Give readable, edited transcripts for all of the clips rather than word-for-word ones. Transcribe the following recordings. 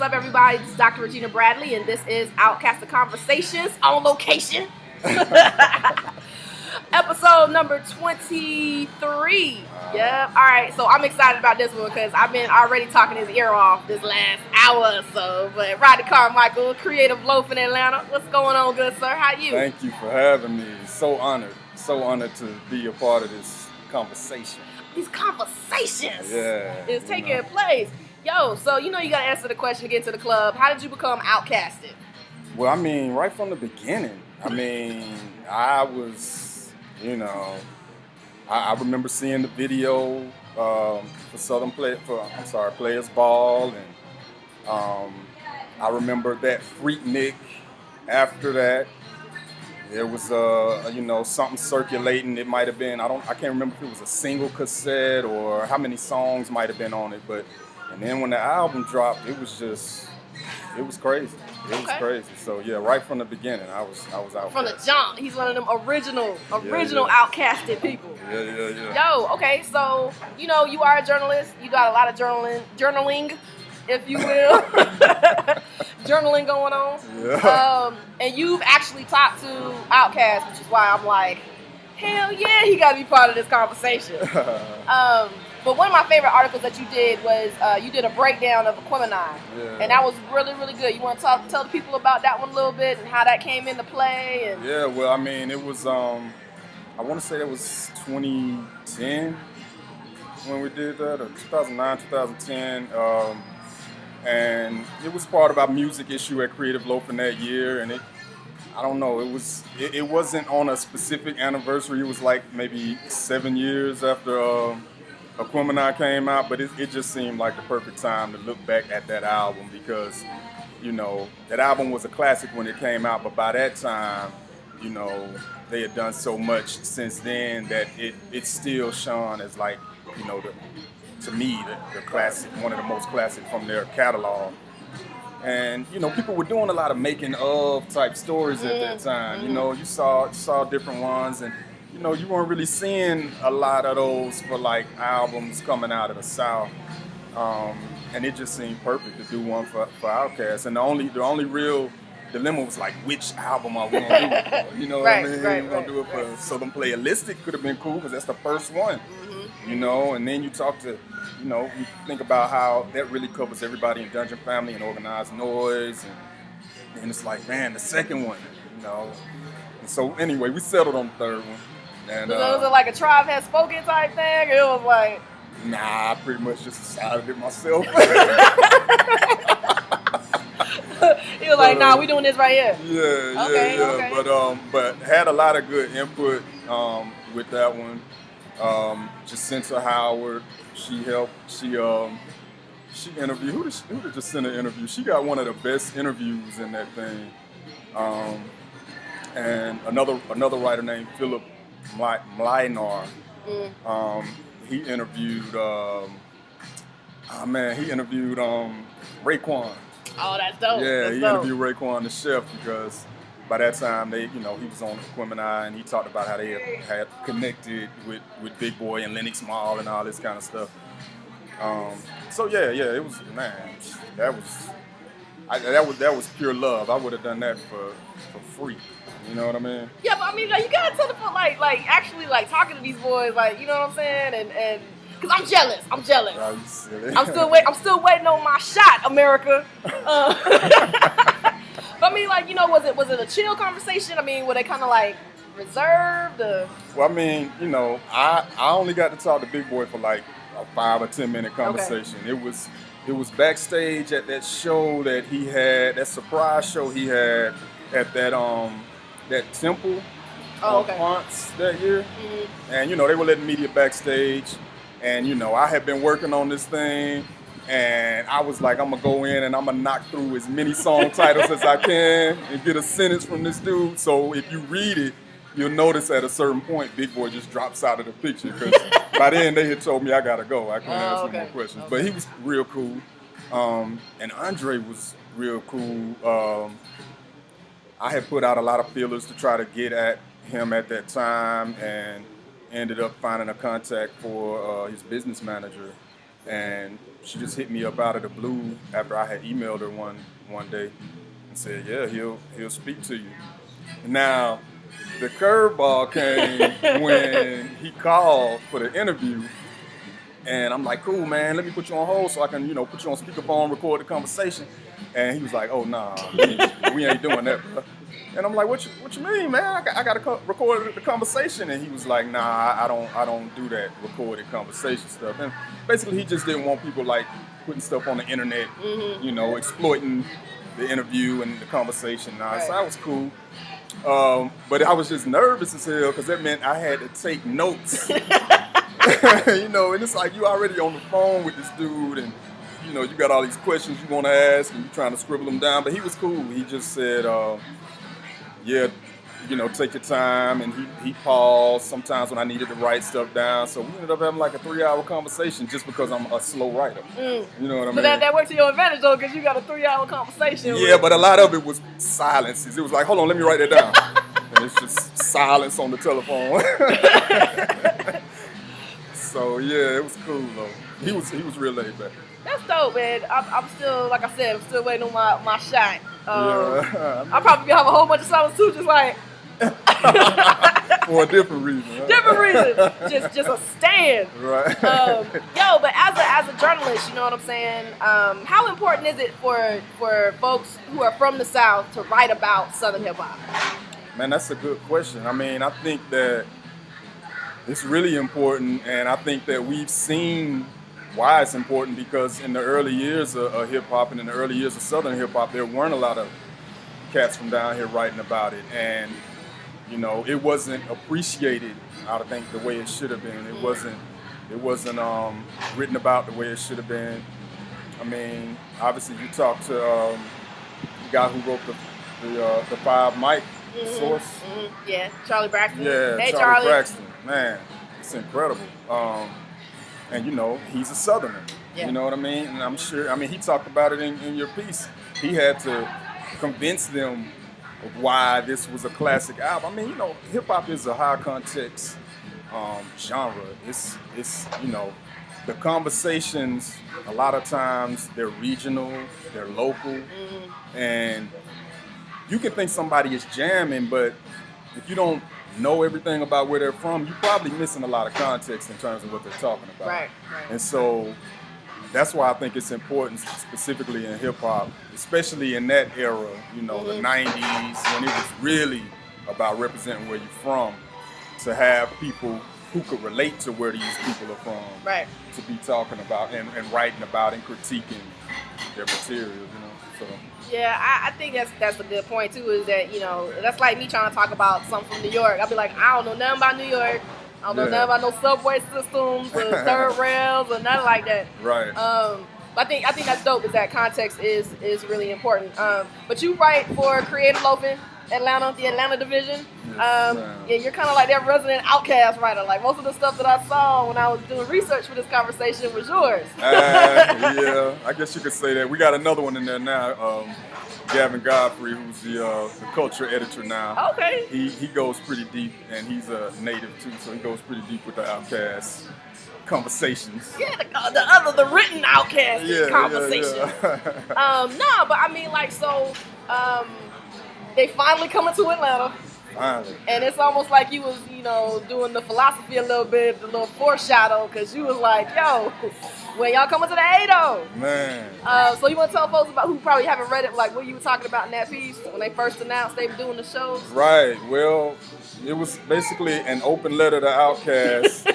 up, everybody? This is Dr. Regina Bradley, and this is Outkasted Conversations on location. Episode number 23. Yep. All right. So I'm excited about this one because I've been already talking his ear off this last hour or so. But Rodney Carmichael, Creative Loafing Atlanta. What's going on, good sir? How you? Thank you for having me. So honored to be a part of this conversation. These conversations is taking know. place. Yo, so you got to answer the question to get into the club. How did you become Outkasted? Well, I mean, right from the beginning. I mean, I was, I remember seeing the video for Players Ball, and I remember that Freaknik. After that, there was something circulating. It might have been I can't remember if it was a single cassette or how many songs might have been on it, and then when the album dropped, it was crazy. It was crazy. So yeah, right from the beginning, I was out from there. The jump. He's one of them original Outkasted people. Yeah. Yo, okay, so you are a journalist. You got a lot of journaling, if you will, journaling going on. Yeah. And you've actually talked to Outkast, which is why I'm like, hell yeah, he got to be part of this conversation. But one of my favorite articles that you did was you did a breakdown of Aquemini, and that was really, really good. You want to tell the people about that one a little bit and how that came into play? And yeah, well, I mean, it was I want to say it was 2010 when we did that, or 2009, 2010, and it was part of our music issue at Creative Loafing that year, and I don't know, it wasn't on a specific anniversary. It was like maybe 7 years after Aquemini came out, but it just seemed like the perfect time to look back at that album because, that album was a classic when it came out, but by that time, they had done so much since then that it still shone as like, to me, the classic, one of the most classic from their catalog. And, people were doing a lot of making of type stories at that time. You saw different ones, and you weren't really seeing a lot of those for like albums coming out of the South, and it just seemed perfect to do one for Outkast. And the only real dilemma was like, which album are we gonna do it for? You know what I mean? We're gonna do it for Southern Playalistic. Could have been cool because that's the first one. And then you talk to, you think about how that really covers everybody in Dungeon Family and Organized Noise, and it's like, man, the second one, And so anyway, we settled on the third one. And, was it like a Tribe Has Spoken type thing? Or it was like... Nah, I pretty much just decided it myself. He was like, nah, we doing this right here. Yeah. Okay. But had a lot of good input with that one. Jacinta Howard, she helped. She interviewed. Who did Jacinta interview? She got one of the best interviews in that thing. And another writer named Philip Mlynar. He interviewed Raekwon. Oh, that's dope. Yeah, he interviewed Raekwon the chef because by that time he was on Aquemini, and he talked about how they had connected with Big Boy and Lennox Mall and all this kind of stuff. So it was, man, that was pure love. I would have done that for free. You know what I mean? Yeah, but I mean, like, you gotta tell the people, actually, talking to these boys, you know what I'm saying? And because I'm jealous. Oh, you silly. I'm still waiting on my shot, America. But I mean, was it a chill conversation? I mean, were they kind of reserved? Well, I mean, I only got to talk to Big Boy for like a 5 or 10 minute conversation. Okay. It was backstage at that show that he had, that surprise show he had at that temple Ponce that year. And, they were letting media backstage. And, I had been working on this thing. And I was like, I'm going to go in and I'm going to knock through as many song titles as I can and get a sentence from this dude. So if you read it, you'll notice at a certain point, Big Boy just drops out of the picture. Because by then they had told me I got to go. I couldn't ask no more questions. Okay. But he was real cool. And Andre was real cool. I had put out a lot of feelers to try to get at him at that time, and ended up finding a contact for his business manager, and she just hit me up out of the blue after I had emailed her one day and said, yeah, he'll speak to you. Now, the curveball came when he called for the interview, and I'm like, cool, man, let me put you on hold so I can, put you on speakerphone, record the conversation. And he was like, oh, nah, we ain't doing that, bro. And I'm like, what you mean, man? I got to record the conversation. And he was like, nah, I don't do that recorded conversation stuff. And basically, he just didn't want people like putting stuff on the internet, exploiting the interview and the conversation. Nah, so that was cool. But I was just nervous as hell because that meant I had to take notes. And it's like you already on the phone with this dude, and you got all these questions you want to ask, and you're trying to scribble them down. But he was cool. He just said, yeah, take your time, and he paused sometimes when I needed to write stuff down. So we ended up having like a 3-hour conversation just because I'm a slow writer. You know what I mean? But that works to your advantage though, because you got a 3-hour conversation. Yeah, but a lot of it was silences. It was like, hold on, let me write that down. And it's just silence on the telephone. So yeah, it was cool though. He was real laid back. That's dope, man. I'm still, like I said, I'm still waiting on my shot. I'll probably have a whole bunch of songs too, just like for a different reason. Right? Different reason, just a stand. Right. But as a journalist, you know what I'm saying? How important is it for folks who are from the South to write about Southern hip hop? Man, that's a good question. I mean, I think that it's really important, and I think that we've seen why it's important because in the early years of hip hop and in the early years of Southern hip hop, there weren't a lot of cats from down here writing about it, and it wasn't appreciated. I think the way it should have been. It wasn't written about the way it should have been. I mean, obviously, you talk to the guy who wrote the 5 Mike source. Mm-hmm. Yeah, Charlie Braxton. Yeah, hey, Charlie Braxton. Man, it's incredible. And he's a Southerner. Yeah. You know what I mean? And I'm sure, he talked about it in your piece. He had to convince them of why this was a classic album. I mean, hip hop is a high context genre. It's the conversations, a lot of times they're regional, they're local, and you can think somebody is jamming, but if you don't know everything about where they're from, you're probably missing a lot of context in terms of what they're talking about. Right. And so that's why I think it's important, specifically in hip hop, especially in that era, the 90s, when it was really about representing where you're from, to have people who could relate to where these people are from, right, to be talking about and writing about and critiquing their material, So. Yeah, I think that's a good point too. Is that that's like me trying to talk about something from New York. I'll be like, I don't know nothing about New York. I don't know nothing about no subway systems or third rails or nothing like that. Right. I think that's dope. Is that context is really important. But you write for Creative Loafing Atlanta, the Atlanta division. Yeah, you're kind of like that resident Outkast writer. Like most of the stuff that I saw when I was doing research for this conversation was yours. Yeah, I guess you could say that. We got another one in there now. Gavin Godfrey, who's the culture editor now. Okay. He goes pretty deep, and he's a native too, so he goes pretty deep with the Outkast conversations. Yeah, the written Outkast conversations. No, but I mean, like, so they finally coming to Atlanta. Finally. And it's almost like you was, doing the philosophy a little bit, the little foreshadow, because you was like, yo, when y'all coming to the ADO? Man. So you want to tell folks about who probably haven't read it, like what you were talking about in that piece when they first announced they were doing the shows? Right. Well, it was basically an open letter to Outkast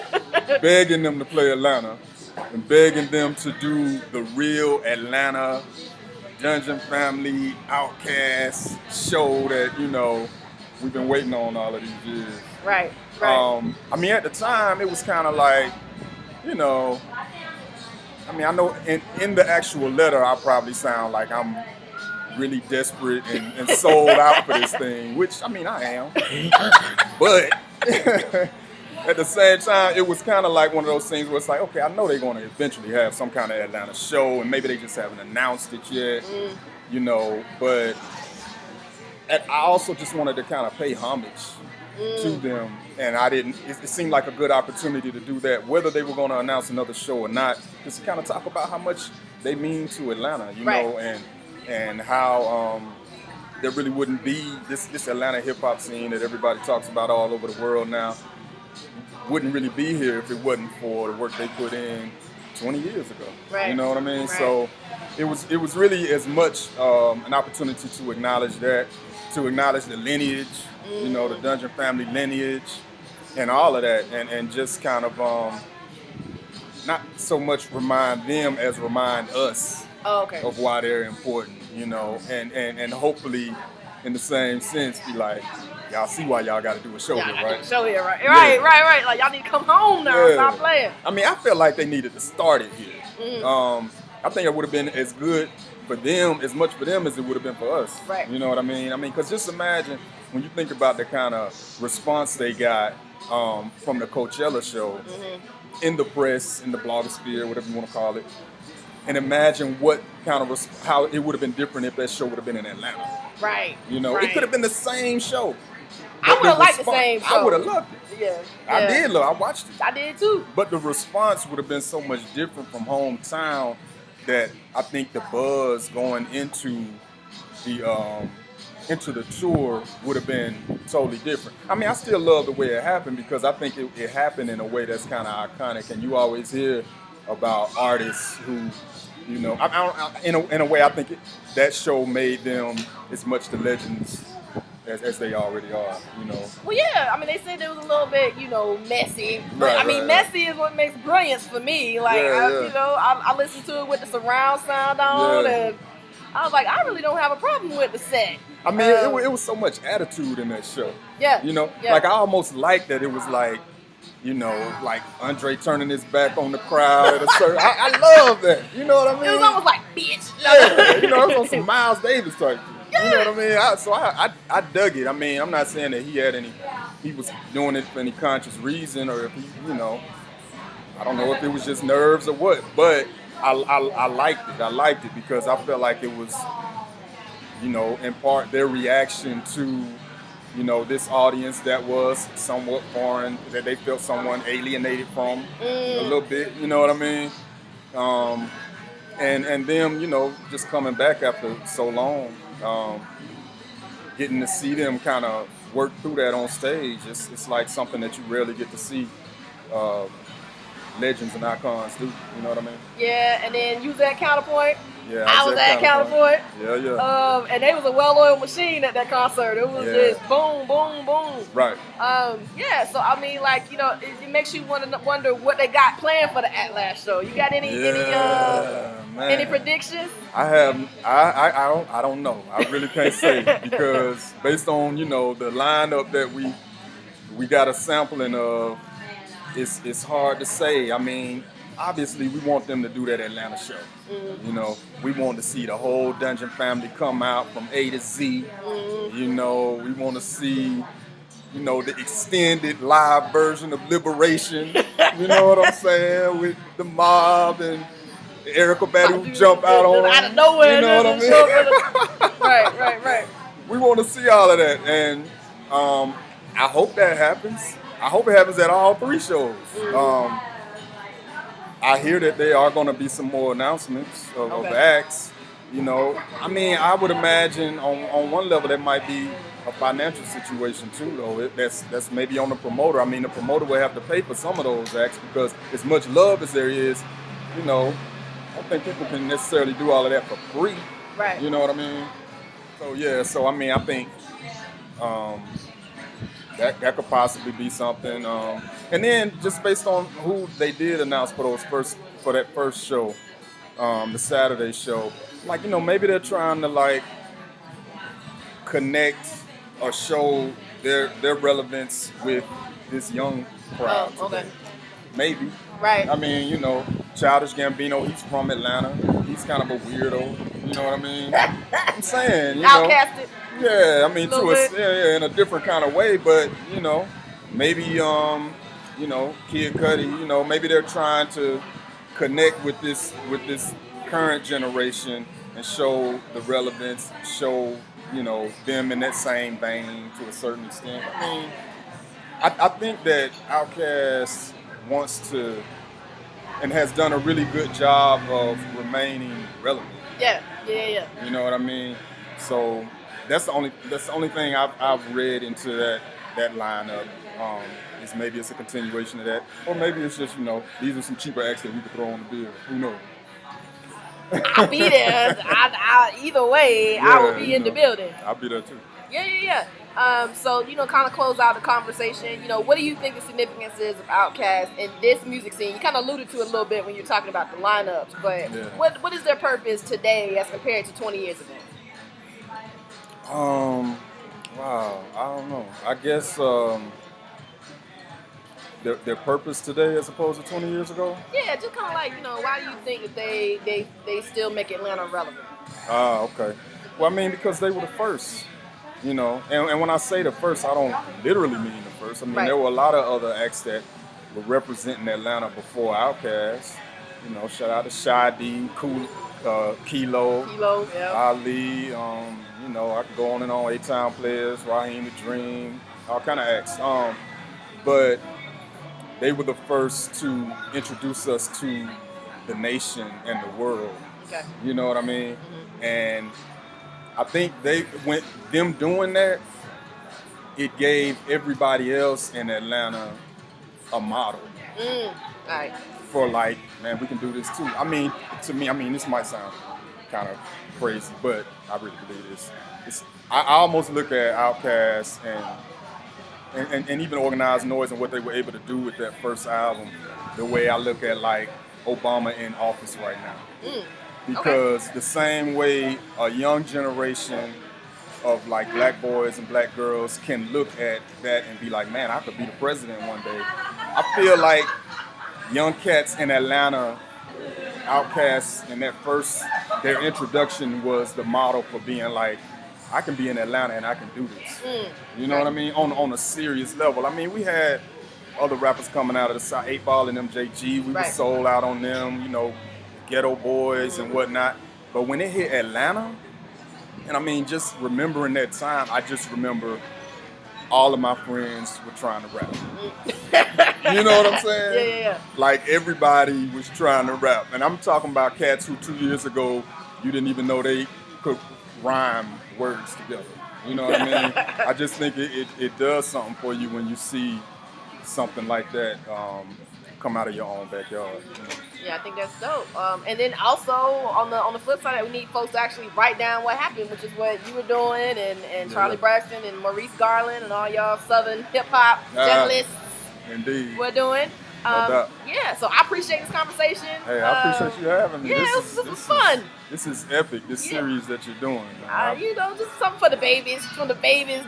begging them to play Atlanta and begging them to do the real Atlanta Dungeon Family Outkast show that, we've been waiting on all of these years. Right. At the time, it was kind of like, I know in the actual letter, I probably sound like I'm really desperate and sold out for this thing, which, I am. But at the same time, it was kind of like one of those things where it's like, okay, I know they're going to eventually have some kind of Atlanta show, and maybe they just haven't announced it yet, but I also just wanted to kind of pay homage to them, and I didn't. It seemed like a good opportunity to do that, whether they were going to announce another show or not, just to kind of talk about how much they mean to Atlanta, you know, and how there really wouldn't be this Atlanta hip hop scene that everybody talks about all over the world now. Wouldn't really be here if it wasn't for the work they put in 20 years ago. Right. You know what I mean? Right. So it was really as much an opportunity to acknowledge that, to acknowledge the lineage, you know, the Dungeon family lineage and all of that, and just kind of not so much remind them as remind us of why they're important, you know, and hopefully in the same sense be like, y'all see why y'all got to do a show here, right? Show here, right? Yeah. Right. Like, y'all need to come home now. Yeah. Stop playing. I mean, I felt like they needed to start it here. I think it would have been as good for them, as much for them as it would have been for us. Right. You know what I mean? Because just imagine when you think about the kind of response they got from the Coachella show in the press, in the blogosphere, whatever you want to call it, and imagine what kind of how it would have been different if that show would have been in Atlanta. Right. You know, it could have been the same show. I would have liked the same show. I would have loved it. Yeah. I did love it. I watched it. I did too. But the response would have been so much different from hometown that I think the buzz going into the tour would have been totally different. I mean, I still love the way it happened because I think it happened in a way that's kind of iconic. And you always hear about artists who, you know, in a way, I think that show made them as much the legends as they already are, you know. Well, yeah. I mean, they said it was a little bit, you know, messy. But, Right. messy is what makes brilliance for me. Like, you know, I listened to it with the surround sound on, and I was like, I really don't have a problem with the set. I mean, it was so much attitude in that show. Yeah. You know, Yeah. like I almost liked that it was like, you know, like Andre turning his back on the crowd at a certain. I love that. You know what I mean? It was almost like, bitch. Yeah, you know, it was on some Miles Davis type. You know what I mean? So I dug it. I mean, I'm not saying that he was doing it for any conscious reason, or if he, you know, I don't know if it was just nerves or what, but I liked it. I liked it because I felt like it was, you know, in part their reaction to, you know, this audience that was somewhat foreign, that they felt someone alienated from a little bit, you know what I mean? And them, you know, just coming back after so long, getting to see them kind of work through that on stage, it's like something that you rarely get to see legends and icons do, you know what I mean? Yeah, and then you was at Counterpoint. Yeah, I was at Counterpoint. Yeah. And they was a well-oiled machine at that concert. It was just boom, boom, boom. Right. Yeah, so I mean, like, you know, it makes you wonder what they got planned for the Atlas show. You got any predictions? I don't know. I really can't say because based on, you know, the lineup that we got a sampling of, it's hard to say. I mean, obviously we want them to do that Atlanta show. You know, we want to see the whole Dungeon family come out from A to Z. You know, we want to see, you know, the extended live version of Liberation. You know what I'm saying? With the mob and Erykah Badu jump out on out of nowhere. You know what I mean? Right. We want to see all of that, and I hope that happens. I hope it happens at all three shows. I hear that there are going to be some more announcements of acts. You know, I mean, I would imagine on one level that might be a financial situation too, though. That's maybe on the promoter. I mean, the promoter will have to pay for some of those acts because as much love as there is, you know, I don't think people can necessarily do all of that for free. Right. You know what I mean? So yeah. So I mean, I think that could possibly be something. And then just based on who they did announce for that first show, the Saturday show, like, you know, maybe they're trying to like connect or show their relevance with this young crowd. Okay. Maybe. Right. I mean, you know, Childish Gambino, he's from Atlanta. He's kind of a weirdo. You know what I mean? I'm saying, you know. Outkasted. Yeah, I mean, in a different kind of way, but, you know, maybe, you know, Kid Cudi, you know, maybe they're trying to connect with this current generation and show the relevance, show, you know, them in that same vein to a certain extent. I mean, I think that Outkast wants to and has done a really good job of remaining relevant. Yeah. You know what I mean? So that's the only thing I've read into that lineup. Is maybe it's a continuation of that, or maybe it's just these are some cheaper acts that we could throw on the bill. Who knows? I'll be there. Either way, I will be in the building. I'll be there too. Yeah. So, kind of close out the conversation. What do you think the significance is of Outkast in this music scene? You kind of alluded to it a little bit when you're talking about the lineups, but what is their purpose today as compared to 20 years ago? Wow, I don't know. I guess their purpose today as opposed to 20 years ago? Yeah, just kind of like, why do you think that they still make Atlanta relevant? Okay. Well, I mean, because they were the first, and when I say the first, I don't literally mean the first. I mean, there were a lot of other acts that were representing Atlanta before Outkast. Shout out to Shy-D, Kilo, yeah. Ali, I could go on and on, A-Town Players, Raheem the Dream, all kind of acts. But they were the first to introduce us to the nation and the world. Okay. You know what I mean? Mm-hmm. And I think them doing that, it gave everybody else in Atlanta a model. All right. For like, man, we can do this too. I mean, to me, this might sound kind of crazy, but I really believe this. I almost look at Outkast and even Organized Noise and what they were able to do with that first album, the way I look at like Obama in office right now. Because the same way a young generation of like black boys and black girls can look at that and be like, man, I could be the president one day. I feel like young cats in Atlanta, Outkast, and their introduction was the model for being like, I can be in Atlanta and I can do this. You know what I mean? On a serious level. I mean, we had other rappers coming out of the South, 8 Ball and MJG. We were sold out on them, Ghetto Boys and whatnot. But when it hit Atlanta, and I mean, just remembering that time, I just remember all of my friends were trying to rap. You know what I'm saying? Yeah. Like everybody was trying to rap. And I'm talking about cats who 2 years ago, you didn't even know they could rhyme words together. You know what I mean? I just think it does something for you when you see something like that come out of your own backyard. Yeah, I think that's dope. And then also on the flip side, we need folks to actually write down what happened, which is what you were doing, and Charlie Braxton and Maurice Garland and all y'all Southern hip hop journalists. Indeed. We're doing. Yeah, so I appreciate this conversation. Hey, I appreciate you having me. Yeah, this was fun. This is epic, this series that you're doing. Just something for the babies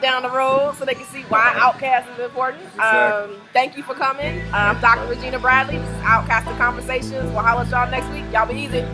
down the road so they can see why Outkast is important. Exactly. Thank you for coming. I'm Dr. Regina Bradley. This is Outkasted Conversations. We'll holler at y'all next week. Y'all be easy.